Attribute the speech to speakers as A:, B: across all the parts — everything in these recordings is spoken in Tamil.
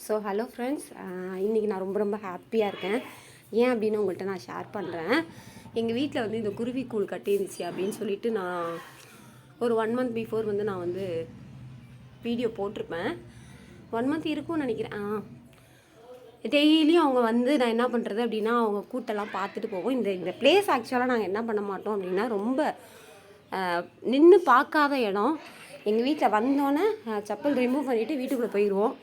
A: ஸோ ஹலோ ஃப்ரெண்ட்ஸ், இன்றைக்கி நான் ரொம்ப ஹாப்பியாக இருக்கேன். ஏன் அப்படின்னு உங்கள்கிட்ட நான் ஷேர் பண்ணுறேன். எங்கள் வீட்டில் வந்து இந்த குருவி கூழ் கட்டிருந்துச்சு அப்படின்னு சொல்லிட்டு நான் ஒரு 1 month பிஃபோர் வந்து நான் வந்து வீடியோ போட்டிருப்பேன். 1 month இருக்கும்னு நினைக்கிறேன். டெய்லியும் அவங்க வந்து நான் என்ன பண்ணுறது அப்படின்னா அவங்க கூட்டெல்லாம் பார்த்துட்டு போவோம். இந்த பிளேஸ் ஆக்சுவலாக நாங்கள் என்ன பண்ண மாட்டோம் அப்படின்னா ரொம்ப நின்று பார்க்காத இடம். எங்கள் வீட்டில் வந்தோன்னே செப்பல் ரிமூவ் பண்ணிவிட்டு வீட்டுக்குள்ளே போயிடுவோம்.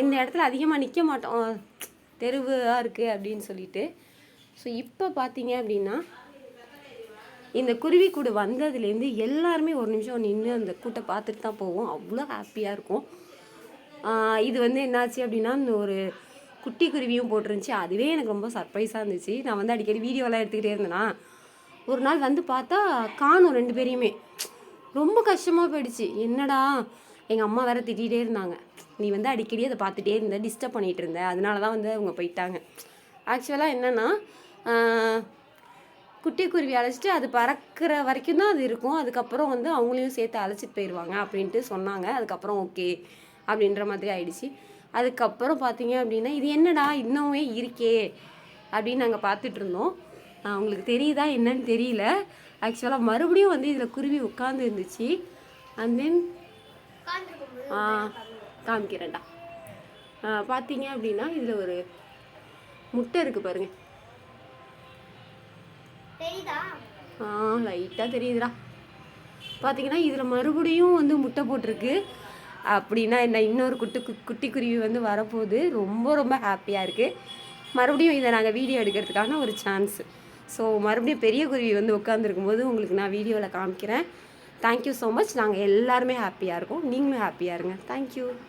A: இந்த இடத்துல அதிகமாக நிற்க மாட்டோம், தெருவாக இருக்குது அப்படின்னு சொல்லிட்டு. ஸோ இப்போ பார்த்தீங்க அப்படின்னா இந்த குருவி கூடு வந்ததுலேருந்து எல்லாருமே ஒரு நிமிஷம் நின்று அந்த கூட்டை பார்த்துட்டு தான் போவோம். அவ்வளோ ஹாப்பியாக இருக்கும். இது வந்து என்னாச்சு அப்படின்னா இந்த ஒரு குட்டி குருவியும் போட்டிருந்துச்சு. அதுவே எனக்கு ரொம்ப சர்ப்ரைஸாக இருந்துச்சு. நான் வந்து அடிக்கடி வீடியோலாம் எடுத்துக்கிட்டே இருந்தேன்னா ஒரு நாள் வந்து பார்த்தா காணும் 2 பேரையுமே. ரொம்ப கஷ்டமாக போயிடுச்சு. என்னடா, எங்கள் அம்மா வேறு திட்டிகிட்டே இருந்தாங்க, நீ வந்து அடிக்கடி அதை பார்த்துட்டே இருந்த, டிஸ்டர்ப் பண்ணிகிட்டு இருந்த, அதனால தான் வந்து அவங்க போயிட்டாங்க. ஆக்சுவலாக என்னென்னா குட்டி குருவி அழைச்சிட்டு அது பறக்கிற வரைக்கும் தான் அது இருக்கும். அதுக்கப்புறம் வந்து அவங்களையும் சேர்த்து அழைச்சிட்டு போயிடுவாங்க அப்படின்ட்டு சொன்னாங்க. அதுக்கப்புறம் ஓகே அப்படின்ற மாதிரி ஆயிடுச்சு. அதுக்கப்புறம் பார்த்தீங்க அப்படின்னா இது என்னடா இன்னுமே இருக்கே அப்படின்னு நாங்கள் பார்த்துட்டு இருந்தோம். அவங்களுக்கு தெரியுதா என்னன்னு தெரியல. ஆக்சுவலாக மறுபடியும் வந்து இதில் குருவி உட்காந்து இருந்துச்சு. அண்ட் தென் காமிக்கிறேன்டா. பார்த்தீங்க அப்படின்னா இதில் ஒரு முட்டை இருக்குது பாருங்க. லைட்டாக தெரியுதுடா. பார்த்தீங்கன்னா இதில் மறுபடியும் வந்து முட்டை போட்டிருக்கு. அப்படின்னா என்ன, இன்னொரு குட்டி குருவி வந்து வரப்போகுது. ரொம்ப ஹாப்பியாக இருக்குது. மறுபடியும் இதை நாங்கள் வீடியோ எடுக்கிறதுக்கான ஒரு சான்ஸு. ஸோ மறுபடியும் பெரிய குருவி வந்து உட்காந்துருக்கும் போது உங்களுக்கு நான் வீடியோவில் காமிக்கிறேன். Thank you so much. நாங்கள் எல்லாருமே ஹாப்பியாக இருக்கோம். நீங்களும் ஹாப்பியாக இருங்க. தேங்க்யூ.